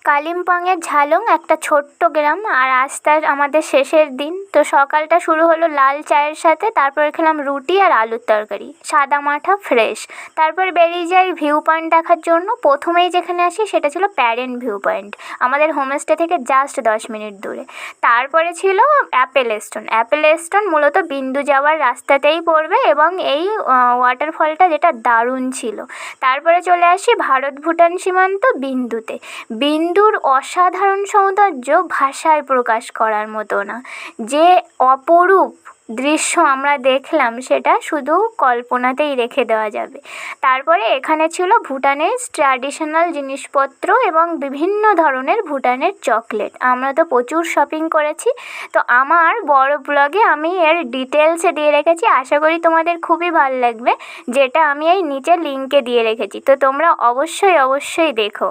কালিম্পংয়ের ঝালং একটা ছোট্ট গ্রাম, আর আজ তার আমাদের শেষের দিন। তো সকালটা শুরু হলো লাল চায়ের সাথে, তারপরে খেলাম রুটি আর আলুর তরকারি, সাদা মাঠা ফ্রেশ। তারপর বেরিয়ে যাই ভিউ পয়েন্ট দেখার জন্য। প্রথমেই যেখানে আসি সেটা ছিল প্যারেন্ট ভিউ পয়েন্ট, আমাদের হোমস্টে থেকে জাস্ট 10 মিনিট দূরে। তারপরে ছিল অ্যাপেল স্টোন মূলত বিন্দু যাওয়ার রাস্তাতেই পড়বে, এবং এই ওয়াটারফলটা যেটা দারুণ ছিল। তারপরে চলে আসি ভারত ভুটান সীমান্ত বিন্দুতে। বিন্দুর অসাধারণ সৌন্দর্য ভাষায় প্রকাশ করার মতো না। যে অপরূপ দৃশ্য আমরা দেখলাম সেটা শুধু কল্পনাতেই রেখে দেওয়া যাবে। তারপরে এখানে ছিল ভুটানের ট্র্যাডিশনাল জিনিসপত্র এবং বিভিন্ন ধরনের ভুটানের চকলেট। আমরা তো প্রচুর শপিং করেছি, তো আমার বড় ব্লগে আমি এর ডিটেলসে দিয়ে রেখেছি, আশা করি তোমাদের খুবই ভালো লাগবে, যেটা আমি এই নিচে লিঙ্কে দিয়ে রেখেছি। তো তোমরা অবশ্যই দেখো।